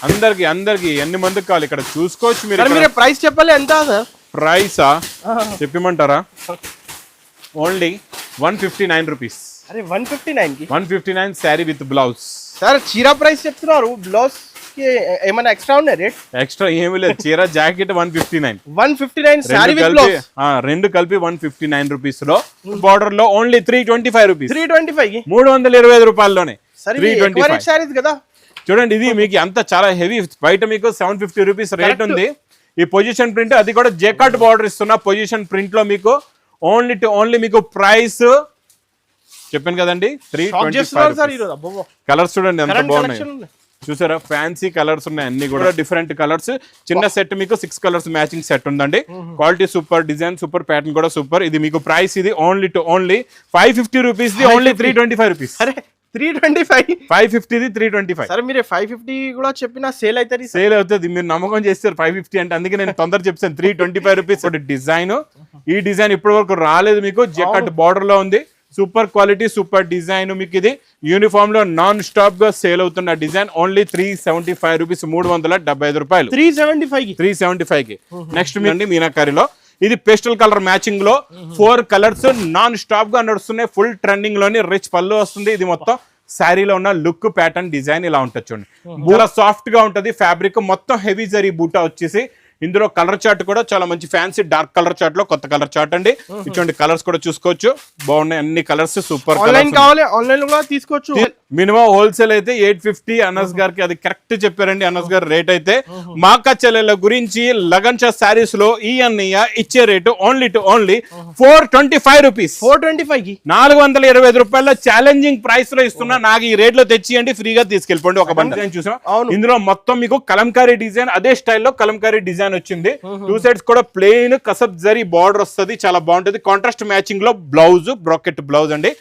అందరికి ఎన్ని మందికి కావాలి ఇక్కడ చూసుకోవచ్చు మీరు ప్రైస్ చెప్పాలి ఎంత సార్ ప్రైసా చెప్పమంటారా ఓన్లీ 159 రూపీస్ అరే 159 కి 159 శారీ విత్ బ్లౌజ్ సార్ చీర ప్రైస్ చెప్తున్నారు బ్లౌజ్ కి ఏమైనా ఎక్స్ట్రా ఉన్నాయి రేట్ ఎక్స్ట్రా ఏమీ లేదు చీర జాకెట్ 159 శారీ విత్ బ్లౌజ్ రెండు కలిపి 159 రూపీస్ లో బార్డర్ లో ఓన్లీ 325 రూపీస్ 325 కి 325 రూపాయల్లోనే 325 శారీస్ కదా చూడండి ఇది మీకు అంత చాలా హెవీ బయట మీకు 750 రూపీస్ రేట్ ఉంది ఈ పొజిషన్ ప్రింట్ అది కూడా జేకాట్ బార్డర్ ఇస్తున్న పొజిషన్ ప్రింట్ లో మీకు ఓన్లీ మీకు ప్రైస్ చెప్పాను కదండి 325 కలర్స్ చూడండి ఎంత బాగున్నాయి చూసారా ఫ్యాన్సీ కలర్స్ ఉన్నాయి అన్ని కూడా డిఫరెంట్ కలర్స్ చిన్న సెట్ మీకు 6 కలర్స్ మ్యాచింగ్ సెట్ ఉందండి quality super design super pattern కూడా సూపర్ ఇది మీకు ప్రైస్ ఇది only 550 rupees the only 325 rupees 325 550 the 325 సరే మీరు 550 కూడా చెప్పినా సేల్ అవుతుంది మీరు నమ్మకం చేస్తారు 550 అంటే అందుకే నేను తొందర చెప్తాను 325 రూపీస్ డిజైన్ ఈ డిజైన్ ఇప్పటి వరకు రాలేదు మీకు జెకట్ బార్డర్ లో ఉంది సూపర్ క్వాలిటీ సూపర్ డిజైన్ మీకు ఇది యూనిఫామ్ లో నాన్ స్టాప్ గా సేల్ అవుతున్న డిజైన్ ఓన్లీ 375 రూపీస్ 375 రూపాయలు 375 కి నెక్స్ట్ మీ మీనాకారిలో ఇది పేస్టల్ కలర్ మ్యాచింగ్ లో 4 కలర్స్ నాన్ స్టాప్ గా నడుస్తున్నాయి ఫుల్ ట్రెండింగ్ లోని రిచ్ పళ్ళు వస్తుంది ఇది మొత్తం శారీలో ఉన్న లుక్ ప్యాటర్న్ డిజైన్ ఇలా ఉంటుంది చూడండి చాలా సాఫ్ట్ గా ఉంటది ఫ్యాబ్రిక్ మొత్తం హెవీ జరీ బూటా వచ్చేసి ఇందులో కలర్ చార్ట్ కూడా చాలా మంచి ఫ్యాన్సీ డార్క్ కలర్ చార్ట్ లో కొత్త కలర్ చార్ట్ అండి ఇటువంటి కలర్స్ కూడా చూసుకోవచ్చు బాగున్నాయి అన్ని కలర్స్ సూపర్ ఆన్లైన్ లో తీసుకోవచ్చు మినిమం హోల్సేల్ అయితే 850 అనస్ గారికి అది కరెక్ట్ చెప్పారండి అనస్ గారు రేట్ అయితే మాకా చెల్లెల గురించి లగన్ షా శారీస్ లో ఈ అన్నయ్య ఇచ్చే రేటు ఓన్లీ 425 రూపీస్ 425 కి 425 రూపాయల ఛాలెంజింగ్ ప్రైస్ లో ఇస్తున్నా నాకు ఈ రేట్ లో తెచ్చియండి ఫ్రీగా తీసుకెళ్ళిపోండి ఒక బండి చూసాం ఇందులో మొత్తం మీకు కలంకారీ డిజైన్ అదే స్టైల్లో కలంకారీ డిజైన్ వచ్చింది 2 సైడ్స్ కూడా ప్లెయిన్ కసబ్ జరీ బార్డర్ వస్తుంది చాలా బాగుంటది కాంట్రాస్ట్ మ్యాచింగ్ లో బ్లౌజ్ బ్రాకెట్ బ్లౌజ్ అండి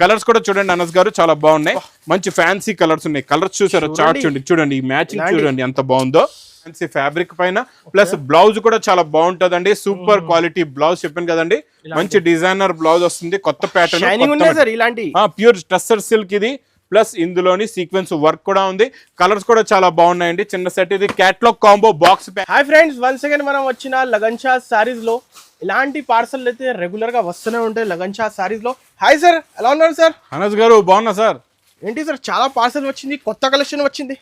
కలర్స్ కూడా చూడండి అనస్ గారు చాలా బాగున్నాయి మంచి ఫ్యాన్సీ కలర్స్ ఉన్నాయి కలర్స్ చూసారు చార్ట్ చూడండి ఈ మ్యాచింగ్ చూడండి ఎంత బాగుందో ఫ్యాన్సీ ఫ్యాబ్రిక్ పైన ప్లస్ బ్లౌజ్ కూడా చాలా బాగుంటదండి సూపర్ క్వాలిటీ బ్లౌజ్ చెప్పాను కదండి మంచి డిజైనర్ బ్లౌజ్ వస్తుంది కొత్త ప్యాటర్న్ ప్యూర్ టస్సర్ సిల్క్ ఇది ప్లస్ ఇందులోని సీక్వెన్స్ వర్క్ కూడా ఉంది కలర్స్ కూడా చాలా బాగున్నాయండి చిన్న సెట్ ఇది catalogue combo box hi friends once again మనం వచ్చిన లగన్ షా సారీస్ లో ఇలాంటి పార్సల్ అయితే రెగ్యులర్ గా వస్తూనే ఉంటాయి లగన్ షా సారీస్ లో హాయ్ సార్ ఎలా ఉన్నారు సార్ అనస్ గారు బాగున్నా సార్ ఏంటి సార్ చాలా పార్సల్ వచ్చింది కొత్త కలెక్షన్ వచ్చింది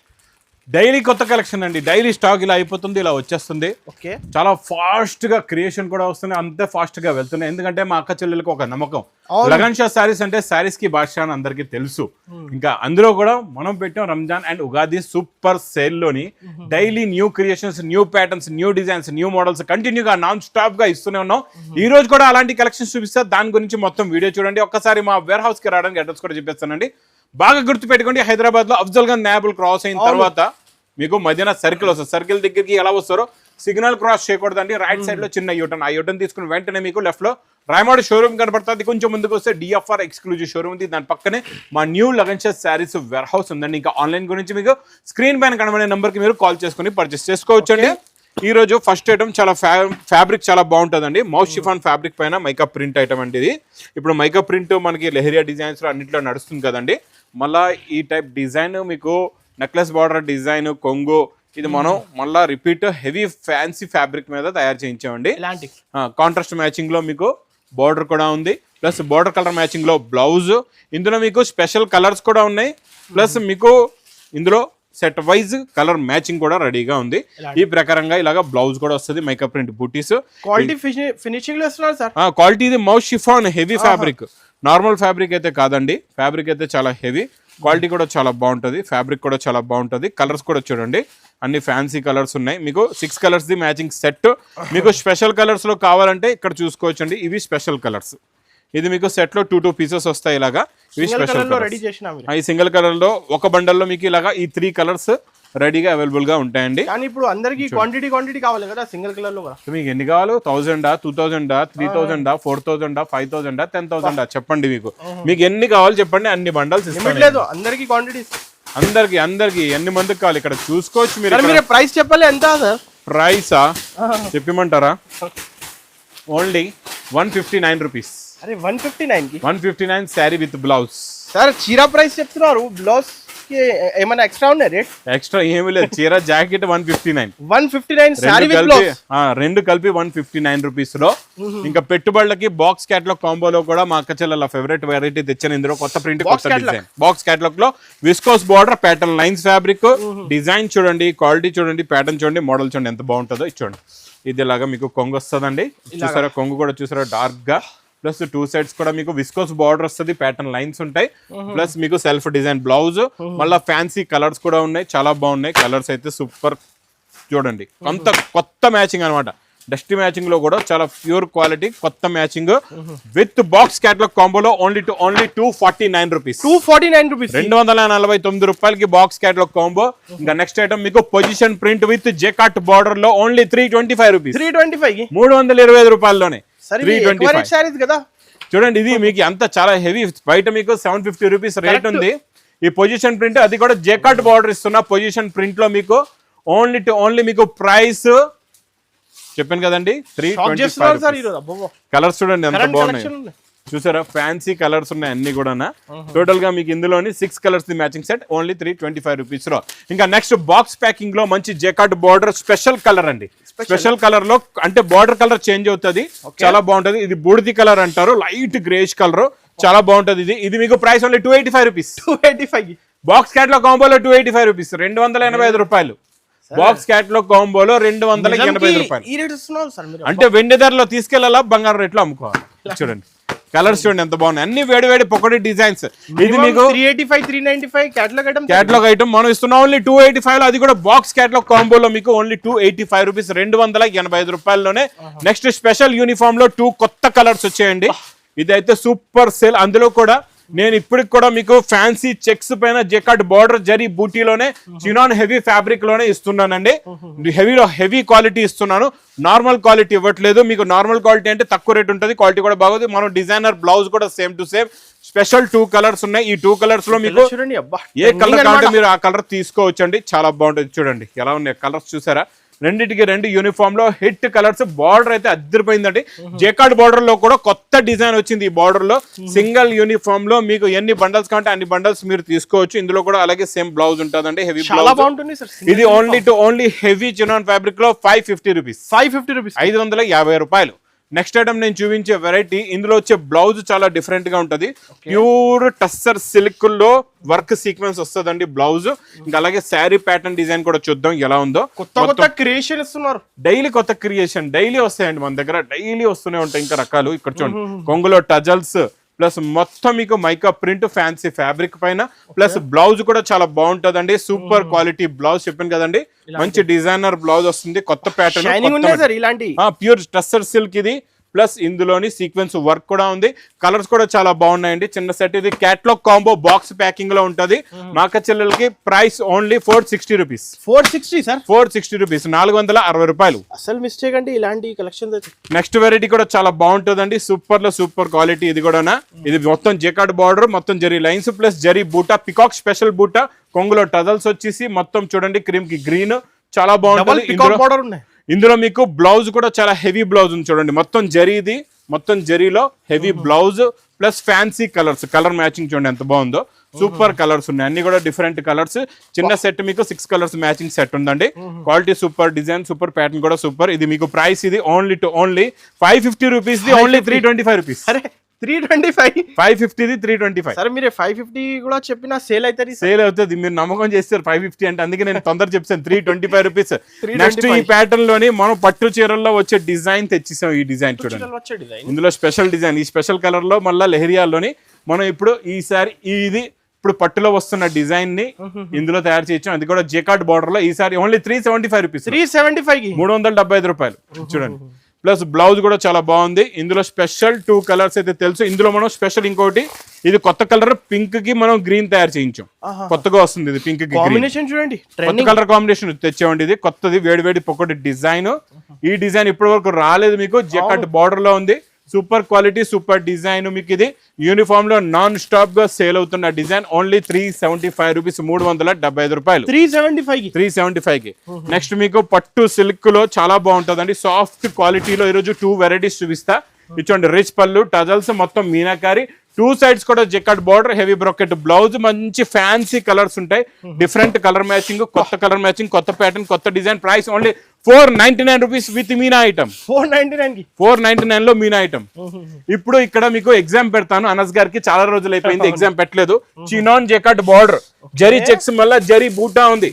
డైలీ కొత్త కలెక్షన్ అండి డైలీ స్టాక్ ఇలా అయిపోతుంది ఇలా వచ్చేస్తుంది ఓకే చాలా ఫాస్ట్ గా క్రియేషన్ కూడా వస్తున్నాయి అంతే ఫాస్ట్ గా వెళ్తున్నాయి ఎందుకంటే మా అక్క చెల్లెలకు ఒక నమ్మకం లగన్ షా శారీస్ అంటే శారీస్ కి బాద్షా అని అందరికీ తెలుసు ఇంకా అందులో కూడా మనం పెట్టాం Ramzan and Ugadi super sale లోని daily new creations new patterns new designs new models కంటిన్యూగా నాన్ స్టాప్ గా ఇస్తూనే ఉన్నాం ఈ రోజు కూడా అలాంటి కలెక్షన్స్ చూపిస్తే దాని గురించి మొత్తం వీడియో చూడండి ఒక్కసారి మా వేర్ హౌస్ కి రావడానికి అడ్రస్ కూడా చెప్పేస్తానండి బాగా గుర్తు పెట్టుకోండి హైదరాబాద్ లో అఫ్జల్ గంజ్ నాయబుల్ క్రాస్ అయిన తర్వాత మీకు మధ్యన సర్కిల్ వస్తుంది సర్కిల్ దగ్గరికి ఎలా వస్తారో సిగ్నల్ క్రాస్ చేయకూడదండి రైట్ సైడ్ లో చిన్న యూటర్న్ ఆ యూటర్న్ తీసుకుని వెంటనే మీకు లెఫ్ట్ లో రాయమౌడి షోరూమ్ కనబడుతుంది కొంచెం ముందుకు వస్తే డిఎఫ్ఆర్ ఎక్స్క్లూజివ్ షోరూమ్ ఉంది దాని పక్కనే మా new Lagan Shah sarees warehouse ఉందండి ఇంకా ఆన్లైన్ గురించి మీకు స్క్రీన్ పైన కనబడే నెంబర్ కి మీరు కాల్ చేసుకుని పర్చేస్ చేసుకోవచ్చు అండి ఈ రోజు ఫస్ట్ ఐటమ్ చాలా ఫ్యాబ్రిక్ చాలా బాగుంటుందండి మౌస్ షిఫాన్ ఫ్యాబ్రిక్ పైన మైకప్ ప్రింట్ ఐటమ్ అండి ఇది ఇప్పుడు మైకప్ ప్రింట్ మనకి లెహరియా డిజైన్స్ లో అన్నింటిలో నడుస్తుంది కదండి మళ్ళా ఈ టైప్ డిజైన్ మీకు నెక్లెస్ బార్డర్ డిజైన్ కొంగు ఇది మనం మళ్ళా రిపీట్ హెవీ ఫ్యాన్సీ ఫ్యాబ్రిక్ మీద తయారు చేయించామండి కాంట్రాస్ట్ మ్యాచింగ్ లో మీకు బార్డర్ కూడా ఉంది ప్లస్ బార్డర్ కలర్ మ్యాచింగ్ లో బ్లౌజ్ ఇందులో మీకు స్పెషల్ కలర్స్ కూడా ఉన్నాయి ప్లస్ మీకు ఇందులో సెట్ వైజ్ కలర్ మ్యాచింగ్ కూడా రెడీగా ఉంది ఈ ప్రకారంగా ఇలాగా బ్లౌజ్ కూడా వస్తుంది మేకప్ ప్రింట్ బూటీస్ క్వాలిటీ ఫినిషింగ్ లో ఇస్తున్నారు సార్ క్వాలిటీ ఇది mouse chiffon heavy fabric normal fabric అయితే కాదండి ఫ్యాబ్రిక్ అయితే చాలా హెవీ క్వాలిటీ కూడా చాలా బాగుంటుంది ఫ్యాబ్రిక్ కూడా చాలా బాగుంటుంది కలర్స్ కూడా చూడండి అన్ని ఫ్యాన్సీ కలర్స్ ఉన్నాయి మీకు 6 కలర్స్ ది మ్యాచింగ్ సెట్ మీకు స్పెషల్ కలర్స్ లో కావాలంటే ఇక్కడ చూసుకోవచ్చండి ఇవి స్పెషల్ కలర్స్ ఇది మీకు సెట్ లో 2 పీసెస్ వస్తాయి ఇలాగా ఇవి స్పెషల్ ఈ సింగిల్ కలర్ లో ఒక బండల్లో మీకు ఇలాగా ఈ 3 కలర్స్ రెడీగా అవైలబుల్ గా ఉంటాయండి కానీ ఇప్పుడు అందరికి క్వాంటిటీ కావాలి కదా సింగిల్ కలర్ లో మీకు ఎన్ని కావాలి 1000 2000 3000 4000 5000 10,000 చెప్పండి మీకు ఎన్ని కావాలి చెప్పండి అన్ని బండల్స్ ఇస్తాను అందరికి క్వాంటిటీ అందరికి ఎన్ని మందికి కావాలి ఇక్కడ చూసుకోవచ్చు మీరు ప్రైస్ చెప్పాలి ఎంత సార్ ప్రైసా చెప్పమంటారా ఓన్లీ 159 రూపీస్ అరే 159 కి 159 శారీ విత్ బ్లౌజ్ సార్ చీర ప్రైస్ చెప్తున్నారు బ్లౌజ్ కి ఏమైనా ఎక్స్ట్రా ఉన్నాయి రేట్? ఎక్స్ట్రా ఏమీ లేదు, చీర జాకెట్ 159. 159 sorry with blouse. రెండు కలిపి 159 రూపీస్ లో. ఇంకా పెట్టుబడులకి బాక్స్ క్యాటలాగ్ కాంబోలో కూడా మా అక్క చెల్లెల ఫేవరెట్ వెరైటీ తెచ్చాను. ఇందులో కొత్త ప్రింట్, కొత్త డిజైన్. బాక్స్ క్యాటలాగ్ లో viscose border, pattern lines fabric, design చూడండి, క్వాలిటీ చూడండి, ప్యాటర్న్ చూడండి, మోడల్ చూడండి ఎంత బాగుంటుందో. చూడండి ఇది ఇలాగా మీకు కొంగు వస్తుందండి. చూసారా కొంగు కూడా చూసారా డార్క్ గా. ప్లస్ 2 సైడ్స్ కూడా మీకు విస్కోస్ బార్డర్ వస్తుంది, ప్యాటర్న్ లైన్స్ ఉంటాయి. ప్లస్ మీకు సెల్ఫ్ డిజైన్ బ్లౌజ్, మళ్ళీ ఫ్యాన్సీ కలర్స్ కూడా ఉన్నాయి, చాలా బాగున్నాయి కలర్స్ అయితే సూపర్. చూడండి కొంత కొత్త మ్యాచింగ్ అనమాట. డస్టీ మ్యాచింగ్ లో కూడా చాలా ప్యూర్ క్వాలిటీ కొత్త మ్యాచింగ్ విత్ బాక్స్ క్యాటలాగ్ కాంబోలో ఓన్లీ 249 రూపీస్. 249 రూపీస్, 249 రూపాయలకి బాక్స్ క్యాటలాగ్ కాంబో. ఇంకా నెక్స్ట్ ఐటమ్ మీకు position print with jacquard border లో ఓన్లీ 325 రూపీస్. 325 325 రూపాయల్లోనే 325 సారీస్ కదా. చూడండి ఇది మీకు అంత చాలా హెవీ, బయట మీకు 750 రూపీస్ రేట్ ఉంది. ఈ పొజిషన్ ప్రింట్ అది కూడా జెకాట్ బార్డర్ ఇస్తున్న పొజిషన్ ప్రింట్ లో మీకు ఓన్లీ మీకు ప్రైస్ చెప్పాను కదండి 325. కలర్స్ చూడండి ఎంత బాగున్నాయి, చూసారా ఫ్యాన్సీ కలర్స్ ఉన్నాయి అన్ని కూడా. టోటల్ గా మీకు ఇందులోని 6 colours the matching set only 325 rupees లో. ఇంకా నెక్స్ట్ బాక్స్ ప్యాకింగ్ లో మంచి జెకాట్ బార్డర్ స్పెషల్ కలర్ అండి. స్పెషల్ కలర్ లో అంటే బార్డర్ కలర్ చేంజ్ అవుతుంది, చాలా బాగుంటది. ఇది బూడిది కలర్ అంటారు, లైట్ గ్రేష్ కలర్, చాలా బాగుంటది. ఇది మీకు price only 285 rupees. 285 box catalogue కాంబోలో 285 రూపీస్, 285 రూపాయలు. బాక్స్ క్యాటలాగ్ కాంబోలో 285 రూపాయలు. అంటే వెండి ధరలో తీసుకెళ్లాలా, బంగారం రేట్లో అమ్ముకోవాలి. చూడండి కలర్స్ చూడండి ఎంత బాగున్నాయి, అన్ని వేడి పొక్కటి డిజైన్స్. ఇది మీకు 385 395 క్యాటలాగ్ ఐటమ్ మనం ఇస్తున్నాం ఓన్లీ 285 లో. అది కూడా బాక్స్ క్యాటలాగ్ కాంబోలో మీకు ఓన్లీ 285 రూపీస్, 285 రూపాయల్లోనే. నెక్స్ట్ స్పెషల్ యూనిఫామ్ లో 2 కొత్త కలర్స్ వచ్చాయండి. ఇదైతే సూపర్ సేల్. అందులో కూడా నేను ఇప్పటికి కూడా మీకు ఫ్యాన్సీ చెక్స్ పైన జెకాట్ బార్డర్ జరీ బూటీలోనే చినాన్ హెవీ ఫ్యాబ్రిక్ లోనే ఇస్తున్నానండి. హెవీ క్వాలిటీ ఇస్తున్నాను, నార్మల్ క్వాలిటీ ఇవ్వట్లేదు. మీకు నార్మల్ క్వాలిటీ అంటే తక్కువ రేట్ ఉంటుంది, క్వాలిటీ కూడా బాగుంది. మనం డిజైనర్ బ్లౌజ్ కూడా same to same. Special 2 colours ఉన్నాయి. ఈ 2 కలర్స్ లో మీకు చూడండి ఏ కలర్ కావాలంటే మీరు ఆ కలర్ తీసుకోవచ్చండి, చాలా బాగుంటుంది. చూడండి ఎలా ఉన్నాయి కలర్స్, చూసారా రెండింటికి 2 యూనిఫామ్ లో హిట్ కలర్స్. బార్డర్ అయితే అద్దరిపోయిందండి. జెకాట్ బార్డర్ లో కూడా కొత్త డిజైన్ వచ్చింది. ఈ బార్డర్ లో సింగిల్ యూనిఫామ్ లో మీకు ఎన్ని బండల్స్ కావాలంటే అన్ని బండల్స్ మీరు తీసుకోవచ్చు. ఇందులో కూడా అలాగే సేమ్ బ్లౌజ్ ఉంటుందండి, హెవీ బ్లౌజ్. ఇది ఓన్లీ హెవీ చినాన్ ఫ్యాబ్రిక్ లో 550 రూపీస్. 550 రూపాయలు. నెక్స్ట్ ఐటమ్ నేను చూపించే వెరైటీ, ఇందులో వచ్చే బ్లౌజ్ చాలా డిఫరెంట్ గా ఉంటది. ప్యూర్ టస్సర్ సిల్క్ లో వర్క్ సీక్వెన్స్ వస్తుందండి బ్లౌజ్. ఇంకా అలాగే శారీ ప్యాటర్న్ డిజైన్ కూడా చూద్దాం ఎలా ఉందో. కొత్త క్రియేషన్ ఇస్తున్నారు, డైలీ కొత్త క్రియేషన్ డైలీ వస్తాయండి మన దగ్గర, డైలీ వస్తూనే ఉంటాయి ఇంకా రకాలు. ఇక్కడ చూడండి కొంగులో టజల్స్ ప్లస్ మొత్తం మీకు మైకా ప్రింట్ ఫ్యాన్సీ ఫ్యాబ్రిక్ పైన, ప్లస్ బ్లౌజ్ కూడా చాలా బాగుంటదండి. సూపర్ క్వాలిటీ బ్లౌజ్ చెప్పాను కదండి, మంచి డిజైనర్ బ్లౌజ్ వస్తుంది. కొత్త ప్యాటర్న్ ప్యూర్ టస్సర్ సిల్క్ ఇది. ప్లస్ ఇందులోని సీక్వెన్స్ వర్క్ కూడా ఉంది. కలర్స్ కూడా చాలా బాగున్నాయండి. చిన్న సెట్ ఇది క్యాటలాగ్ కాంబో బాక్స్ ప్యాకింగ్ లో ఉంటది. మా అక్క చెల్లెలకి price only 460 rupees. 460 sir, 460 rupees, 460 రూపాయలు. అసలు మిస్టేక్ అండి ఇలాంటి కలెక్షన్. నెక్స్ట్ వెరైటీ కూడా చాలా బాగుంటుందండి, సూపర్ లో సూపర్ క్వాలిటీ. ఇది కూడా ఇది మొత్తం జెకాట్ బార్డర్, మొత్తం జరీ లైన్స్ ప్లస్ జరీ బూటా, పికాక్ స్పెషల్ బూటా, కొంగులో టజల్స్ వచ్చేసి మొత్తం చూడండి క్రీమ్ కి గ్రీన్, చాలా బాగుంటుంది. ఇందులో మీకు బ్లౌజ్ కూడా చాలా హెవీ బ్లౌజ్ ఉంది చూడండి, మొత్తం జరీది, మొత్తం జరీలో heavy blouse plus fancy colours, colour matching చూడండి ఎంత బాగుందో. సూపర్ కలర్స్ ఉన్నాయి, అన్ని కూడా డిఫరెంట్ కలర్స్. చిన్న సెట్ మీకు 6 కలర్స్ మ్యాచింగ్ సెట్ ఉందండి. Quality super, design super, pattern కూడా సూపర్. ఇది మీకు ప్రైస్ ఇది ఓన్లీ 550 రూపీస్, ఓన్లీ 325 రూపీస్. 325, 550 325. సరే మీరు 550 కూడా చెప్పినా సేల్ అవుతుంది. సేల్ అవుతుంది, మీరు నమ్మకం చేస్తారు 550 అంటే, అందుకే నేను తొందర చెప్తాను 325 రూపీస్. నెక్స్ట్ ఈ ప్యాటర్న్ లోని మనం పట్టు చీరల్లో వచ్చే డిజైన్ తెచ్చిసాం. ఈ డిజైన్ చూడండి, ఇందులో స్పెషల్ డిజైన్, ఈ స్పెషల్ కలర్ లో మళ్ళీ లెహరియాల్లోని మనం ఇప్పుడు ఈసారి ఇది ఇప్పుడు పట్టులో వస్తున్న డిజైన్ ని ఇందులో తయారు చేయొచ్చు. అది కూడా జెకాట్ బార్డర్ లో ఈసారి ఓన్లీ 375 రూపీస్. 375 రూపాయలు. చూడండి ప్లస్ బ్లౌజ్ కూడా చాలా బాగుంది. ఇందులో స్పెషల్ 2 కలర్స్ అయితే తెలుసు. ఇందులో మనం స్పెషల్ ఇంకోటి, ఇది కొత్త కలర్ పింక్ కి మనం గ్రీన్ తయారు చేయించాం, కొత్తగా వస్తుంది ఇది పింక్ కి కాంబినేషన్. చూడండి కొత్త కలర్ కాంబినేషన్ తెచ్చామండి. ఇది కొత్తది, వేడి పొక్కటి డిజైన్. ఈ డిజైన్ ఇప్పటి వరకు రాలేదు మీకు, జెకాట్ బార్డర్ లో ఉంది. Super quality, super design. మీకు ఇది యూనిఫామ్ లో నాన్ స్టాప్ గా సేల్ అవుతున్న డిజైన్. ఓన్లీ 375 రూపీస్, 375 రూపాయలు. 375 కి. నెక్స్ట్ మీకు పట్టు సిల్క్ లో చాలా బాగుంటుందండి, సాఫ్ట్ క్వాలిటీలో. ఈరోజు 2 వెరైటీస్ చూపిస్తా. ఇచ్చోండి రిచ్ పళ్ళు, టజల్స్, మొత్తం మీనాకారి, టూ సైడ్స్ కూడా jacquard border, heavy brocade blouse, మంచి ఫ్యాన్సీ కలర్స్ ఉంటాయి, డిఫరెంట్ కలర్ మ్యాచింగ్, కొత్త కలర్ మ్యాచింగ్, కొత్త ప్యాటర్న్, కొత్త design. Price only 499 rupees with Meena item. 499 లో మీనా ఐటమ్. ఇప్పుడు ఇక్కడ మీకు ఎగ్జామ్ పెడతాను. అనస్ గారికి చాలా రోజులు అయిపోయింది ఎగ్జామ్ పెట్టలేదు. చినాన్ జెకార్డ్ బార్డర్, జరీ చెక్స్, మళ్ళీ జరీ బూటా ఉంది,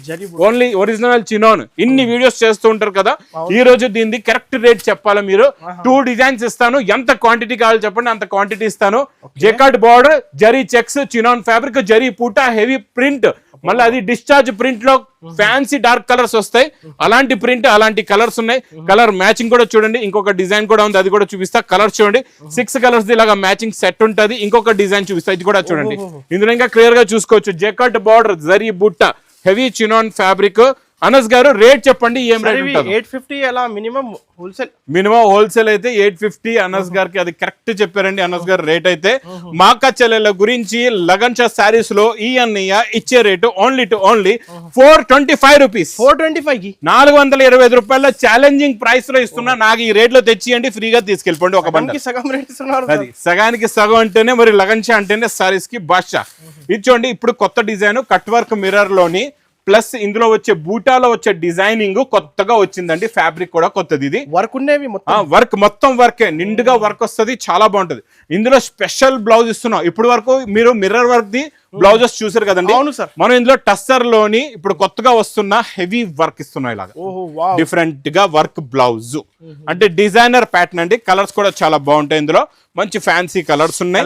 ఓన్లీ ఒరిజినల్ చినాన్. ఇన్ని వీడియోస్ చేస్తూ ఉంటారు కదా, ఈ రోజు దీన్ని కరెక్ట్ రేట్ చెప్పాలి మీరు. 2 డిజైన్స్ ఇస్తాను, ఎంత క్వాంటిటీ కావాలి చెప్పండి అంత క్వాంటిటీ ఇస్తాను. జెకార్డ్ బార్డర్, జరీ చెక్స్, చినాన్ ఫ్యాబ్రిక్, జరీ పూటా, హెవీ ప్రింట్, మళ్ళీ అది డిశ్చార్జ్ ప్రింట్ లో ఫ్యాన్సీ డార్క్ కలర్స్ వస్తాయి. అలాంటి ప్రింట్, అలాంటి కలర్స్ ఉన్నాయి. కలర్ మ్యాచింగ్ కూడా చూడండి. ఇంకొక డిజైన్ కూడా ఉంది, అది కూడా చూపిస్తా. కలర్స్ చూడండి, 6 కలర్స్ ఇలాగా మ్యాచింగ్ సెట్ ఉంటది. ఇంకొక డిజైన్ చూపిస్తా, ఇది కూడా చూడండి. ఇందులో ఇంకా క్లియర్ గా చూసుకోవచ్చు. జెకార్డ్ బార్డర్, జరీ బుట్ట, హెవీ చినాన్ ఫ్యాబ్రిక్. అనస్ గారు రేట్ చెప్పండి, ఏం రేట్ ఉంటుంది? 850 అలా మినిమం హోల్సేల్. మినిమం హోల్సేల్ అయితే 850. అనస్ గారికి అది కరెక్ట్ చెప్పారండి అనస్ గారు రేట్ అయితే. మా అక్క చెల్లెల గురించి లగన్ షా సారీస్ లో ఈ అన్నయ్య ఇచ్చే rate only to only 425 rupees. 425 కి 425 రూపాయల ఛాలెంజింగ్ ప్రైస్ లో ఇస్తున్నా. నాకు ఈ రేట్ లో తెచ్చియండి, ఫ్రీగా తీసుకెళ్ళిపోండి. ఒక బండి సగం రేట్ ఇస్తున్నారు. అది సగానికి సగం అంటేనే మరి లగన్ షా అంటేనే సారీస్ కి బాద్షా. ఇది చూడండి, ఇప్పుడు కొత్త డిజైన్ కట్ వర్క్ మిర్రర్ లోని, ప్లస్ ఇందులో వచ్చే బూటాలో వచ్చే డిజైనింగ్ కొత్తగా వచ్చిందండి. ఫ్యాబ్రిక్ కూడా కొత్తది. ఇది వర్క్ ఉండేవి వర్క్ మొత్తం వర్కే, నిండుగా వర్క్ వస్తుంది, చాలా బాగుంటది. ఇందులో స్పెషల్ బ్లౌజ్ ఇస్తున్నాం. ఇప్పుడు వరకు మీరు మిర్రర్ వర్క్ ది బ్లౌజెస్ చూసారు కదండి. అవును సార్. మనం ఇందులో టస్సర్ లోని ఇప్పుడు కొత్తగా వస్తున్న హెవీ వర్క్ ఇస్తున్నాం. ఇలాగా డిఫరెంట్ గా వర్క్ బ్లౌజ్ అంటే డిజైనర్ ప్యాటర్న్ అండి. కలర్స్ కూడా చాలా బాగుంటాయి. ఇందులో మంచి ఫ్యాన్సీ కలర్స్ ఉన్నాయి.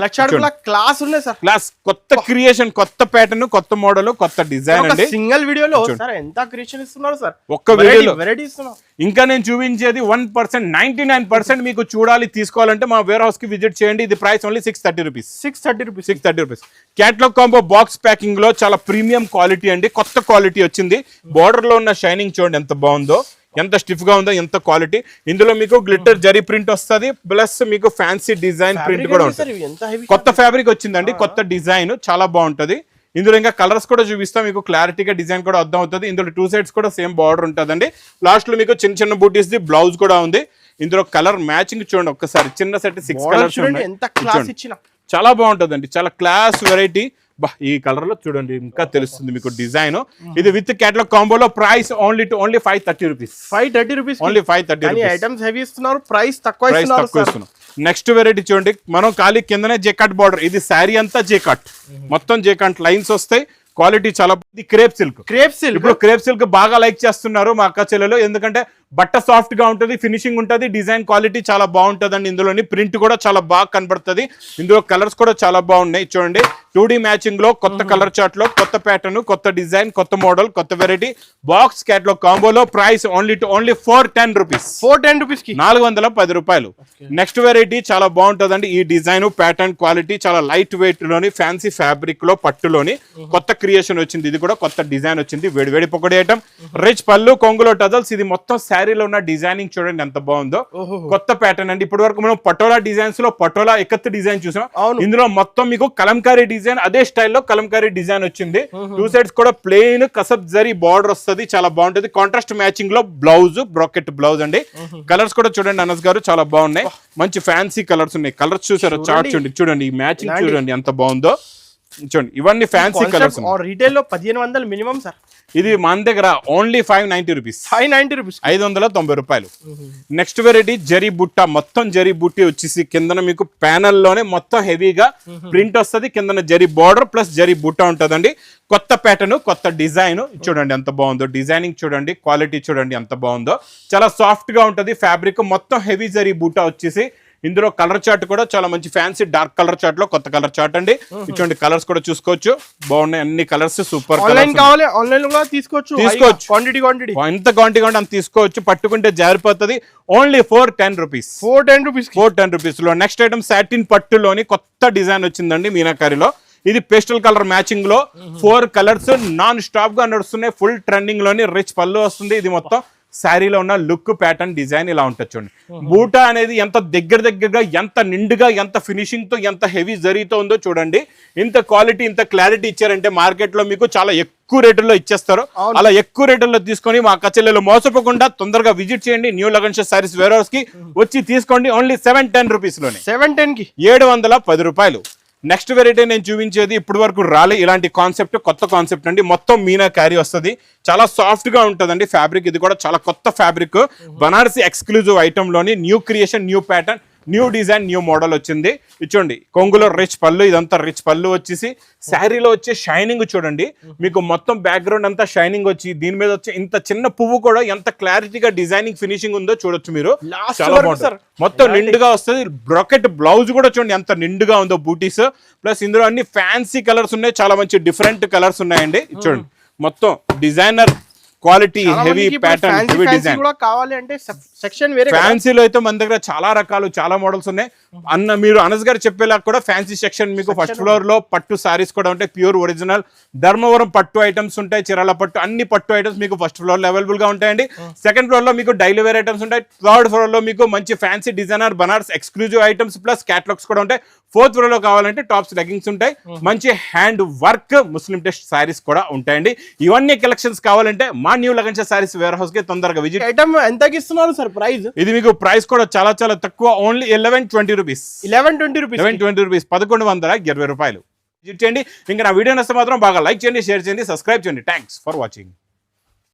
క్లాస్ ఉన్నాయి సార్, క్లాస్. కొత్త క్రియేషన్, కొత్త ప్యాటర్న్, కొత్త మోడల్, కొత్త డిజైన్ అండి. సింగిల్ వీడియోలో సార్ ఎంత క్రియేషన్ ఇస్తున్నారు సార్, ఒక్క వీడియోలో వెరైటీ ఇస్తున్నారు. ఇంకా నేను చూపించేది 1%, 99% మీకు చూడాలి, తీసుకోవాలంటే మా వేర్ హౌస్ కి విజిట్ చేయండి. ఇది price only 630 rupees. 630 rupees. Catalogue combo box packing లో చాలా ప్రీమియం క్వాలిటీ అండి, కొత్త క్వాలిటీ వచ్చింది. బార్డర్ లో ఉన్న షైనింగ్ చూడండి ఎంత బాగుందో, ఎంత స్టిఫ్ గా ఉందో, ఎంత క్వాలిటీ. ఇందులో మీకు గ్లిట్టర్ జరీ ప్రింట్ వస్తుంది, ప్లస్ మీకు ఫ్యాన్సీ డిజైన్ ప్రింట్ కూడా ఉంటుంది. కొత్త ఫ్యాబ్రిక్ వచ్చిందండి, కొత్త డిజైన్, చాలా బాగుంటది. ఇందులో ఇంకా కలర్స్ కూడా చూపిస్తాం మీకు, క్లారిటీగా డిజైన్ కూడా అర్థం అవుతుంది. ఇందులో 2 సైడ్స్ కూడా సేమ్ బార్డర్ ఉంటుందండి. లాస్ట్ లో మీకు చిన్న చిన్న బూటీస్ ది బ్లౌజ్ కూడా ఉంది. ఇందులో కలర్ మ్యాచింగ్ చూడండి ఒక్కసారి. చిన్న సెట్ 6 కలర్స్ చాలా బాగుంటుందండి, చాలా క్లాస్ వెరైటీ. ఈ కలర్ లో చూడండి ఇంకా తెలుస్తుంది మీకు డిజైన్. ఇది విత్ కేటలాగ్ కాంబోలో price only 530 rupees. 530 rupees only 530. Items heavy ఇస్తున్నారు, ప్రైస్ తక్కువ ఇస్తున్నారు. నెక్స్ట్ వెరైటీ చూడండి, మనం ఖాళీ కిందనే జెకాట్ బార్డర్. ఇది శారీ అంతా జెకాట్, మొత్తం జెకాట్ లైన్స్ వస్తాయి. క్వాలిటీ చాలా క్రేప్ సిల్క్. ఇప్పుడు క్రేప్ సిల్క్ బాగా లైక్ చేస్తున్నారు మా అక్క చెల్లెలు, ఎందుకంటే బట్ట సాఫ్ట్ గా ఉంటుంది, ఫినిషింగ్ ఉంటుంది, డిజైన్ క్వాలిటీ చాలా బాగుంటుందండి. ఇందులోని ప్రింట్ కూడా చాలా బాగా కనబడుతుంది. ఇందులో కలర్స్ కూడా చాలా బాగున్నాయి చూడండి. 2D మ్యాచింగ్ లో కొత్త కలర్ చార్ట్ లో కొత్త ప్యాటర్న్, కొత్త డిజైన్, కొత్త మోడల్, కొత్త వెరైటీ. బాక్స్ క్యాటలాగ్ కాంబోలో ప్రైస్ ఓన్లీ 410 రూపీస్. 410 రూపాయలు. నెక్స్ట్ వెరైటీ చాలా బాగుంటుందండి. ఈ డిజైన్, ప్యాటర్న్, క్వాలిటీ చాలా లైట్ వెయిట్ లోని, ఫ్యాన్సీ ఫ్యాబ్రిక్ లో, పట్టులోని కొత్త క్రియేషన్ వచ్చింది. ఇది కూడా కొత్త డిజైన్ వచ్చింది. వేడి పొక్కడి ఐటమ్, రిచ్ పళ్ళు, కొంగులో టజల్స్. ఇది మొత్తం శారీలో ఉన్న డిజైనింగ్ చూడండి ఎంత బాగుందో. కొత్త ప్యాటర్న్ అండి. ఇప్పటి వరకు మనం పటోలా డిజైన్స్ లో పటోలా ఎక్కత్ డిజైన్ చూసాం. ఇందులో మొత్తం మీకు కలంకారీ డిజైన్, అదే స్టైల్లో కలంకారీ డిజైన్ వచ్చింది. 2 సైడ్స్ కూడా ప్లెయిన్ కసబ్ జరీ బార్డర్ వస్తుంది, చాలా బాగుంటుంది. కాంట్రాస్ట్ మ్యాచింగ్ లో బ్లౌజ్, బ్రాకెట్ బ్లౌజ్ అండి. కలర్స్ కూడా చూడండి అనస్ గారు చాలా బాగున్నాయి, మంచి ఫ్యాన్సీ కలర్స్ ఉన్నాయి. కలర్స్ చూసారు చార్ట్ చూడండి, ఈ మ్యాచింగ్ చూడండి ఎంత బాగుందో. చూడండి ఇవన్నీ ఫ్యాన్సీ కలర్స్. రీటైల్ లో 1500 మినిమం సార్. ఇది మన దగ్గర ఓన్లీ 590 రూపీస్. 590 రూపాయలు. నెక్స్ట్ వెరైటీ జరీ బుట్ట, మొత్తం జరీ బుట్టి వచ్చేసి కిందన మీకు ప్యానల్ లోనే మొత్తం హెవీగా ప్రింట్ వస్తుంది. కిందన జరీ బార్డర్ ప్లస్ జరీ బుట్ట ఉంటుందండి. కొత్త ప్యాటర్న్, కొత్త డిజైన్ చూడండి ఎంత బాగుందో. డిజైనింగ్ చూడండి, క్వాలిటీ చూడండి ఎంత బాగుందో. చాలా సాఫ్ట్ గా ఉంటుంది ఫ్యాబ్రిక్. మొత్తం హెవీ జరీ బుట్ట వచ్చేసి ఇందులో కలర్ చార్ట్ కూడా చాలా మంచి ఫ్యాన్సీ డార్క్ కలర్ చార్ట్ లో కొత్త కలర్ చార్ట్ అండి. ఇటువంటి కలర్స్ కూడా చూసుకోవచ్చు, బాగున్నాయి అన్ని కలర్స్. సూపర్. ఆన్లైన్ కావాలి, ఆన్లైన్ లో తీసుకోవచ్చు. క్వాంటిటీ ఎంత క్వాంటిటీ అంత తీసుకోవచ్చు, పట్టుకుంటే జారిపోతుంది. Only 410 rupees. 410 రూపీస్ లో నెక్స్ట్ ఐటమ్ సాటిన్ పట్టులోని కొత్త డిజైన్ వచ్చిందండి మీనాకారిలో. ఇది పేస్టల్ కలర్ మ్యాచింగ్ లో 4 కలర్స్ నాన్ స్టాప్ గా నడుస్తున్నాయి. ఫుల్ ట్రెండింగ్ లోని రిచ్ పళ్ళు వస్తుంది. ఇది మొత్తం శారీలో ఉన్న లుక్, ప్యాటర్న్, డిజైన్ ఇలా ఉంటుంది చూడండి. బూటా అనేది ఎంత దగ్గరగా, ఎంత నిండుగా, ఎంత ఫినిషింగ్ తో, ఎంత హెవీ జరీతో ఉందో చూడండి. ఇంత క్వాలిటీ, ఇంత క్లారిటీ ఇచ్చారంటే మార్కెట్ లో మీకు చాలా ఎక్కువ రేటుల్లో ఇచ్చేస్తారు. అలా ఎక్కువ రేటుల్లో తీసుకొని మా కచెల్లెలు మోసపోకుండా తొందరగా విజిట్ చేయండి. New Lagan Shah sarees warehouse కి వచ్చి తీసుకోండి. ఓన్లీ 710 రూపీస్ లోనే. 710 రూపాయలు. నెక్స్ట్ వెరైటీ నేను చూపించేది ఇప్పటి వరకు రాలే ఇలాంటి కాన్సెప్ట్, కొత్త కాన్సెప్ట్ అండి. మొత్తం మీనా క్యారీ వస్తుంది, చాలా సాఫ్ట్ గా ఉంటుందండి ఫ్యాబ్రిక్. ఇది కూడా చాలా కొత్త ఫ్యాబ్రిక్, బనారసి ఎక్స్క్లూజివ్ ఐటమ్ లోని new creation, new pattern, new design, new model వచ్చింది. ఇచ్చోండి కొంగులో రిచ్ పళ్ళు, ఇదంతా రిచ్ పళ్ళు వచ్చేసి శారీలో వచ్చే షైనింగ్ చూడండి, మీకు మొత్తం బ్యాక్గ్రౌండ్ అంతా షైనింగ్ వచ్చి దీని మీద వచ్చే ఇంత చిన్న పువ్వు కూడా ఎంత క్లారిటీగా డిజైనింగ్ ఫినిషింగ్ ఉందో చూడొచ్చు మీరు. చాలా బాగుంటుంది, మొత్తం నిండుగా వస్తుంది. బ్రాకెట్ బ్లౌజ్ కూడా చూడండి ఎంత నిండుగా ఉందో బూటీస్. ప్లస్ ఇందులో అన్ని ఫ్యాన్సీ కలర్స్ ఉన్నాయి, చాలా మంచి డిఫరెంట్ కలర్స్ ఉన్నాయండి. చూడండి మొత్తం designer quality, heavy pattern, heavy design కూడా కావాలి అంటే సెక్షన్ వేరే. ఫ్యాన్సీలో అయితే మన దగ్గర చాలా రకాలు, చాలా మోడల్స్ ఉన్నాయి అన్న. మీరు అనస్ గారు చెప్పేలా కూడా ఫ్యాన్సీ సెక్షన్ మీకు ఫస్ట్ ఫ్లోర్ లో పట్టు సారీస్ కూడా ఉంటాయి, ప్యూర్ ఒరిజినల్ ధర్మవరం పట్టు ఐటమ్స్ ఉంటాయి, చీరాల పట్టు, అన్ని పట్టు ఐటమ్స్ మీకు ఫస్ట్ ఫ్లోర్ లో అవైలబుల్ గా ఉంటాయండి. సెకండ్ ఫ్లోర్ లో మీకు డైలీ వేర్ ఐటమ్స్ ఉంటాయి. థర్డ్ ఫ్లోర్ లో మీకు మంచి fancy designer Banaras exclusive items plus catalogues కూడా ఉంటాయి. ఫోర్త్ ఫ్లోర్ లో కావాలంటే టాప్స్, లెగ్గింగ్స్ ఉంటాయి, మంచి hand work Muslim test sarees కూడా ఉంటాయండి. ఇవన్నీ కలెక్షన్స్ కావాలంటే మా new Lagan Shah sarees warehouse కి తొందరగా విజిట్. ఐటమ్ ఎంతకి ఇస్తున్నారు సార్ ప్రైస్? ఇది మీకు ప్రైస్ కూడా చాలా చాలా తక్కువ, ఓన్లీ 1120 రూపీస్. 1120 రూపీస్, 1120 రూపాయలు. విజిట్ చేయండి. ఇంకా నా వీడియో నచ్చితే మాత్రం బాగా లైక్ చేయండి, షేర్ చేయండి, సబ్స్క్రైబ్ చేయండి. Thanks for watching.